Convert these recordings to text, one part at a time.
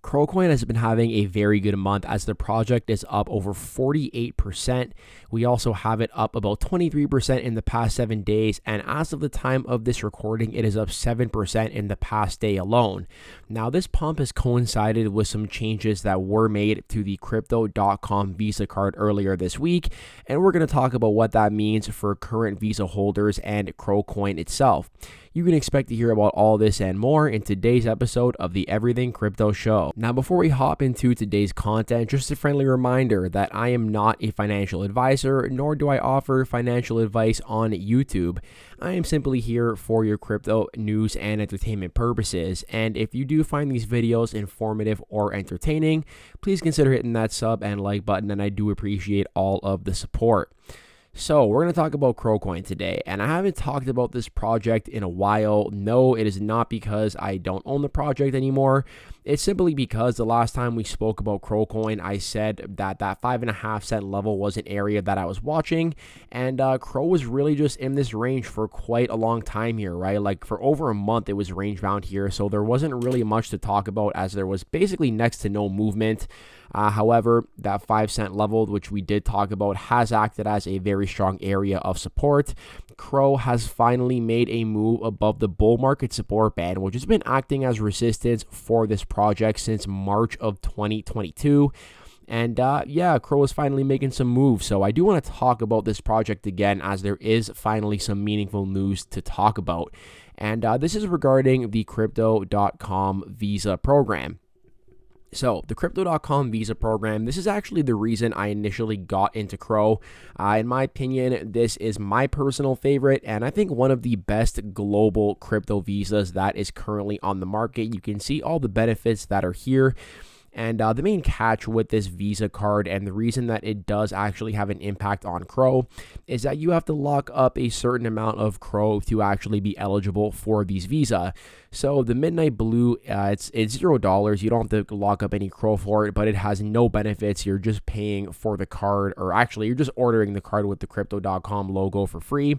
Crowcoin has been having a very good month as the project is up over 48%. We also have it up about 23% in the past 7 days, and as of the time of this recording, it is up 7% in the past day alone. Now, this pump has coincided with some changes that were made to the Crypto.com Visa card earlier this week, and we're going to talk about what that means for current Visa holders and Crowcoin itself. You can expect to hear about all this and more in today's episode of the Everything Crypto Show. Now, before we hop into today's content, just a friendly reminder that I am not a financial advisor, nor do I offer financial advice on YouTube. I am simply here for your crypto news and entertainment purposes. And if you do find these videos informative or entertaining, please consider hitting that sub and like button, and I do appreciate all of the support. So we're going to talk about Crowcoin today, and I haven't talked about this project in a while. No, it is not because I don't own the project anymore. It's simply because the last time we spoke about Crowcoin, I said that 5.5 cent level was an area that I was watching, and Crow was really just in this range for quite a long time here, right? Like for over a month, it was range bound here, so there wasn't really much to talk about as there was basically next to no movement. However, that 5 cent level, which we did talk about, has acted as a very strong area of support. Crow has finally made a move above the bull market support band, which has been acting as resistance for this project since March of 2022. And yeah, Crow is finally making some moves. So I do want to talk about this project again, as there is finally some meaningful news to talk about. And this is regarding the Crypto.com Visa program. So the Crypto.com Visa program, this is actually the reason I initially got into Crow. In my opinion, this is my personal favorite, and I think one of the best global crypto visas that is currently on the market. You can see all the benefits that are here. And the main catch with this Visa card, and the reason that it does actually have an impact on Crow, is that you have to lock up a certain amount of Crow to actually be eligible for these Visa. So the Midnight Blue, it's $0. You don't have to lock up any Crow for it, but it has no benefits. You're just paying for the card, or actually you're just ordering the card with the Crypto.com logo for free.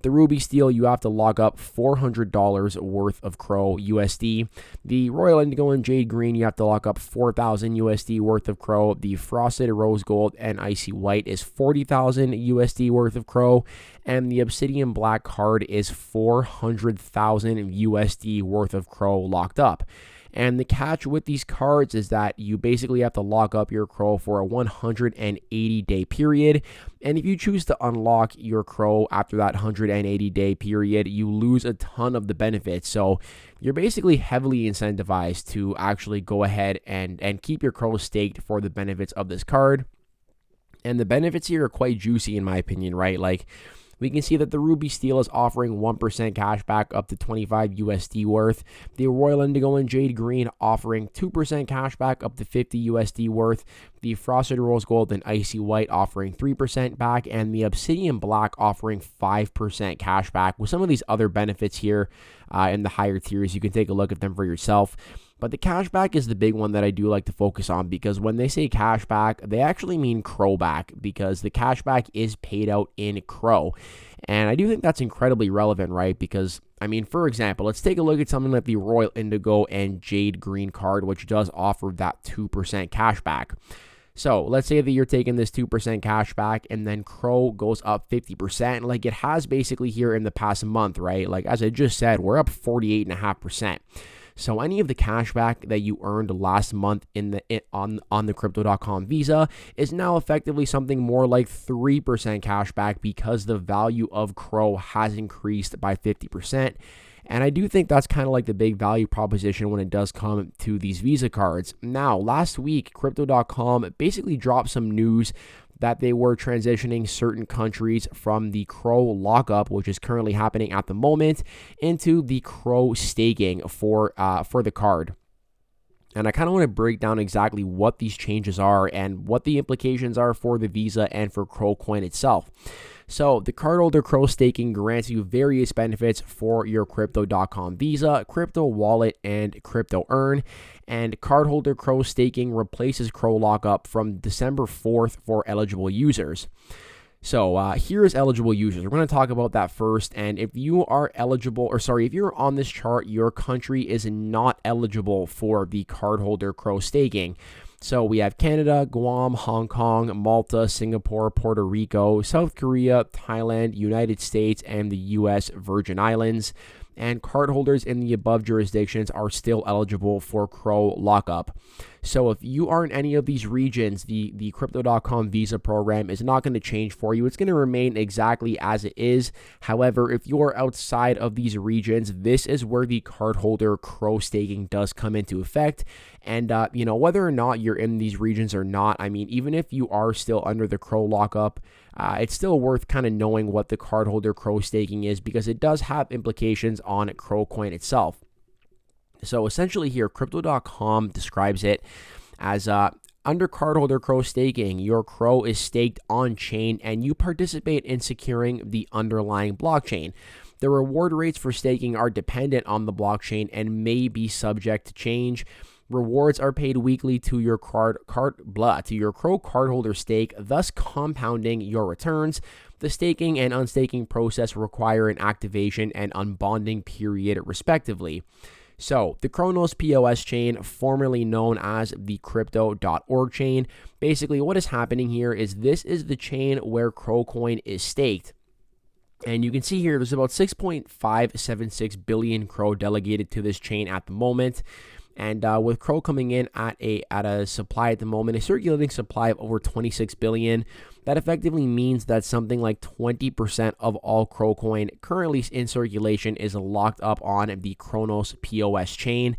The Ruby Steel, you have to lock up $400 worth of Crow USD. The Royal Indigo and Jade Green, you have to lock up $4,000 USD worth of Crow. The Frosted Rose Gold and Icy White is $40,000 USD worth of Crow. And the Obsidian Black card is $400,000 USD worth of Crow locked up. And the catch with these cards is that you basically have to lock up your Crow for a 180-day period. And if you choose to unlock your Crow after that 180-day period, you lose a ton of the benefits. So you're basically heavily incentivized to actually go ahead and keep your Crow staked for the benefits of this card. And the benefits here are quite juicy in my opinion, right? Like, we can see that the Ruby Steel is offering 1% cash back up to 25 USD worth. The Royal Indigo and Jade Green offering 2% cash back up to 50 USD worth. The Frosted Rose Gold and Icy White offering 3% back, and the Obsidian Black offering 5% cash back. With some of these other benefits here in the higher tiers, you can take a look at them for yourself. But the cashback is the big one that I do like to focus on, because when they say cashback, they actually mean Crow back, because the cashback is paid out in Crow. And I do think that's incredibly relevant, right? Because, I mean, for example, let's take a look at something like the Royal Indigo and Jade Green card, which does offer that 2% cashback. So let's say that you're taking this 2% cash back, and then Crow goes up 50%, like it has basically here in the past month, right? Like, as I just said, we're up 48.5%. So any of the cash back that you earned last month on the Crypto.com Visa is now effectively something more like 3% cash back, because the value of Crow has increased by 50%. And I do think that's kind of like the big value proposition when it does come to these Visa cards. Now, last week, Crypto.com basically dropped some news that they were transitioning certain countries from the Crow lockup, which is currently happening at the moment, into the Crow staking for the card. And I kind of want to break down exactly what these changes are and what the implications are for the Visa and for Crowcoin itself. So the cardholder Crow staking grants you various benefits for your Crypto.com Visa, Crypto Wallet, and Crypto Earn. And cardholder Crow staking replaces Crow lockup from December 4th for eligible users. So here's eligible users. We're going to talk about that first. And if you are eligible, if you're on this chart, your country is not eligible for the cardholder Crow staking. So we have Canada, Guam, Hong Kong, Malta, Singapore, Puerto Rico, South Korea, Thailand, United States, and the U.S. Virgin Islands. And cardholders in the above jurisdictions are still eligible for Crow lockup. So if you are in any of these regions, the Crypto.com Visa program is not going to change for you. It's going to remain exactly as it is. However, if you are outside of these regions, this is where the cardholder Crow staking does come into effect. And, whether or not you're in these regions or not, I mean, even if you are still under the Crow lockup, it's still worth kind of knowing what the cardholder Crow staking is, because it does have implications on Crow coin itself. So essentially here, Crypto.com describes it as under cardholder Crow staking, your Crow is staked on chain and you participate in securing the underlying blockchain. The reward rates for staking are dependent on the blockchain and may be subject to change. Rewards are paid weekly to your Crow cardholder stake, thus compounding your returns. The staking and unstaking process require an activation and unbonding period, respectively. So, the Cronos POS chain, formerly known as the Crypto.org chain, basically what is happening here is this is the chain where Crow coin is staked. And you can see here there's about 6.576 billion Crow delegated to this chain at the moment. And with Crow coming in at a supply at the moment, a circulating supply of over 26 billion, that effectively means that something like 20% of all Crow coin currently in circulation is locked up on the Cronos POS chain.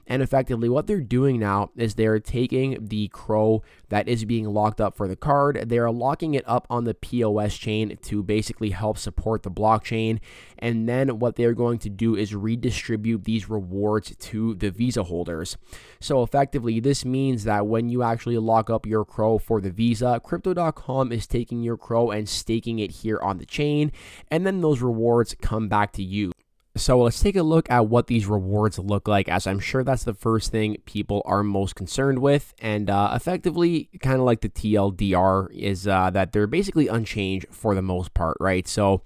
And effectively what they're doing now is they're taking the Crow that is being locked up for the card, they're locking it up on the POS chain to basically help support the blockchain. And then what they're going to do is redistribute these rewards to the Visa holders. So effectively, this means that when you actually lock up your Crow for the Visa, Crypto.com is taking your Crow and staking it here on the chain, and then those rewards come back to you. So let's take a look at what these rewards look like, as I'm sure that's the first thing people are most concerned with. And effectively, kind of like the TLDR, is that they're basically unchanged for the most part, right? So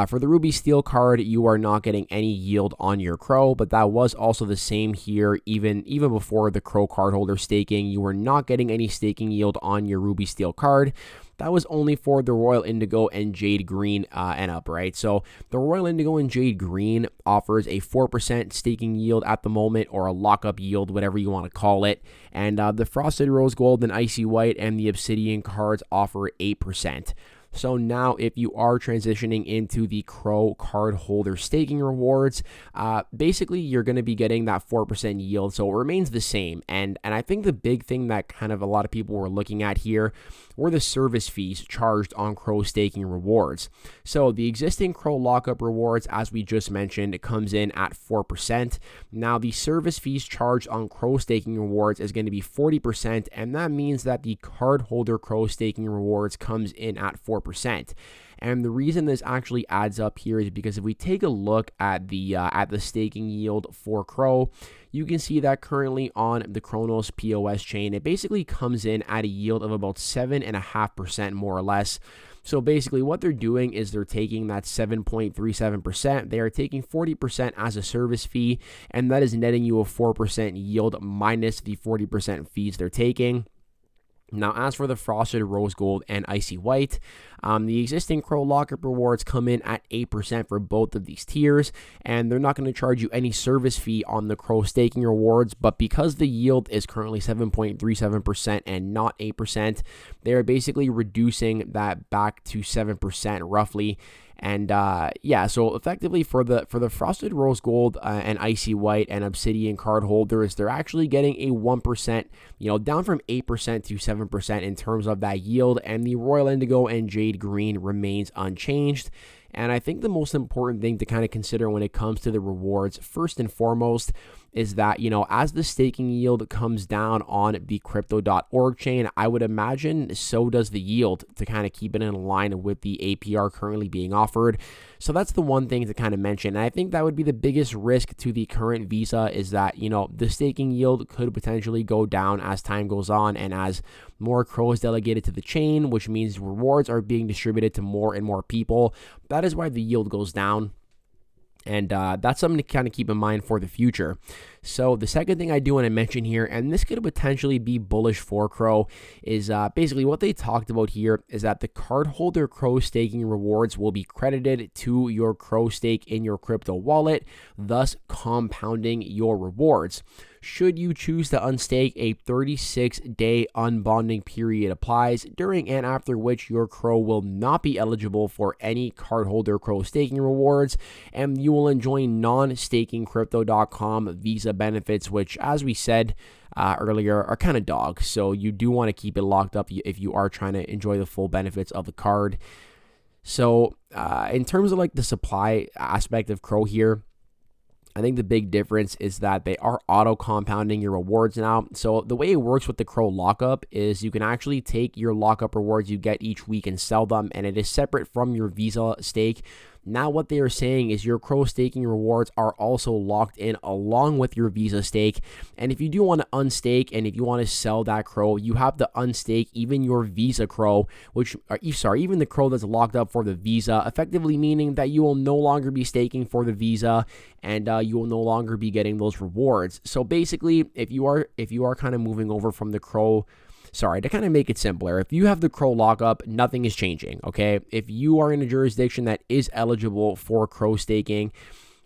for the Ruby Steel card, you are not getting any yield on your Crow, but that was also the same here even before the Crow cardholder staking. You were not getting any staking yield on your Ruby Steel card. That was only for the Royal Indigo and Jade Green and up, right? So the Royal Indigo and Jade Green offers a 4% staking yield at the moment, or a lockup yield, whatever you want to call it. And the Frosted Rose Gold and Icy White and the Obsidian cards offer 8%. So now if you are transitioning into the Crow card holder staking rewards, basically you're going to be getting that 4% yield. So it remains the same. And I think the big thing that kind of a lot of people were looking at here were the service fees charged on Crow staking rewards. So the existing Crow lockup rewards, as we just mentioned, it comes in at 4%. Now the service fees charged on Crow staking rewards is going to be 40%. And that means that the card holder Crow staking rewards comes in at 4%. And the reason this actually adds up here is because if we take a look at the staking yield for Crow, you can see that currently on the Cronos POS chain, it basically comes in at a yield of about 7.5% more or less. So basically what they're doing is they're taking that 7.37%, they are taking 40% as a service fee, and that is netting you a 4% yield minus the 40% fees they're taking. Now, as for the Frosted Rose Gold and Icy White, the existing Crow lockup rewards come in at 8% for both of these tiers, and they're not going to charge you any service fee on the Crow staking rewards, but because the yield is currently 7.37% and not 8%, they are basically reducing that back to 7% roughly. And so effectively for the Frosted Rose Gold and Icy White and Obsidian card holders, they're actually getting a 1%, down from 8% to 7% in terms of that yield, and the Royal Indigo and Jade Green remains unchanged. And I think the most important thing to kind of consider when it comes to the rewards, first and foremost, is that, as the staking yield comes down on the crypto.org chain, I would imagine so does the yield to kind of keep it in line with the APR currently being offered. So that's the one thing to kind of mention. And I think that would be the biggest risk to the current Visa is that, the staking yield could potentially go down as time goes on and as more CRO is delegated to the chain, which means rewards are being distributed to more and more people. That is why the yield goes down. And that's something to kind of keep in mind for the future. So the second thing I do want to mention here, and this could potentially be bullish for CRO, is basically what they talked about here is that the cardholder CRO staking rewards will be credited to your CRO stake in your crypto wallet, thus compounding your rewards. Should you choose to unstake, a 36-day unbonding period applies, during and after which your CRO will not be eligible for any cardholder CRO staking rewards, and you will enjoy non-staking Crypto.com Visa benefits, which, as we said earlier, are kind of dog. So you do want to keep it locked up if you are trying to enjoy the full benefits of the card. So in terms of like the supply aspect of CRO here, I think the big difference is that they are auto compounding your rewards now. So the way it works with the CRO lockup is you can actually take your lockup rewards you get each week and sell them, and it is separate from your Visa stake. Now what they are saying is your CRO staking rewards are also locked in along with your Visa stake. And if you do want to unstake and if you want to sell that CRO, you have to unstake even your Visa CRO, even the CRO that's locked up for the Visa, effectively meaning that you will no longer be staking for the Visa and you will no longer be getting those rewards. So basically, if you are kind of moving over from the CRO, to kind of make it simpler, if you have the CRO lockup, nothing is changing, okay? If you are in a jurisdiction that is eligible for CRO staking,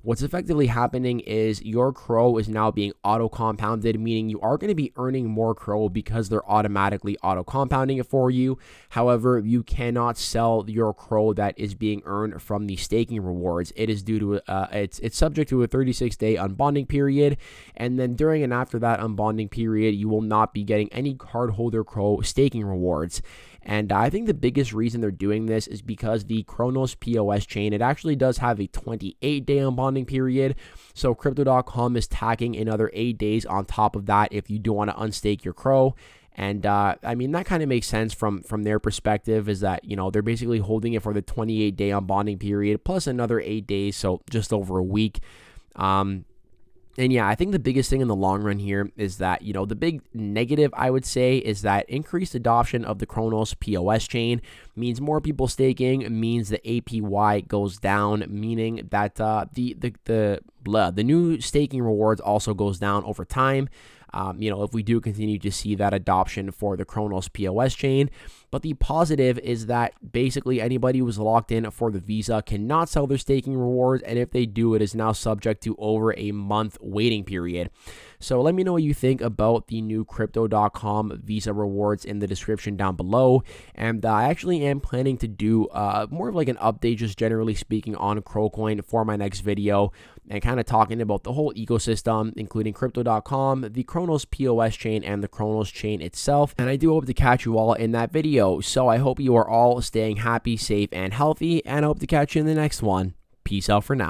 what's effectively happening is your CRO is now being auto-compounded, meaning you are going to be earning more CRO because they're automatically auto-compounding it for you. However, you cannot sell your CRO that is being earned from the staking rewards. It is due to it's subject to a 36-day unbonding period, and then during and after that unbonding period, you will not be getting any cardholder CRO staking rewards. And I think the biggest reason they're doing this is because the Cronos POS chain, it actually does have a 28-day unbonding period. So Crypto.com is tacking another 8 days on top of that if you do want to unstake your CRO. And I mean, that kind of makes sense from their perspective, is that, they're basically holding it for the 28-day unbonding period plus another 8 days, so just over a week. And yeah, I think the biggest thing in the long run here is that, the big negative, I would say, is that increased adoption of the Cronos POS chain means more people staking, means the APY goes down, meaning that the new staking rewards also goes down over time. If we do continue to see that adoption for the Cronos POS chain. But the positive is that basically anybody who's locked in for the Visa cannot sell their staking rewards, and if they do, it is now subject to over a month waiting period. So let me know what you think about the new Crypto.com Visa rewards in the description down below. And I actually am planning to do more of like an update, just generally speaking, on CROcoin for my next video, and kind of talking about the whole ecosystem, including Crypto.com, the Cronos POS chain, and the Cronos chain itself. And I do hope to catch you all in that video. So I hope you are all staying happy, safe, and healthy, and I hope to catch you in the next one. Peace out for now.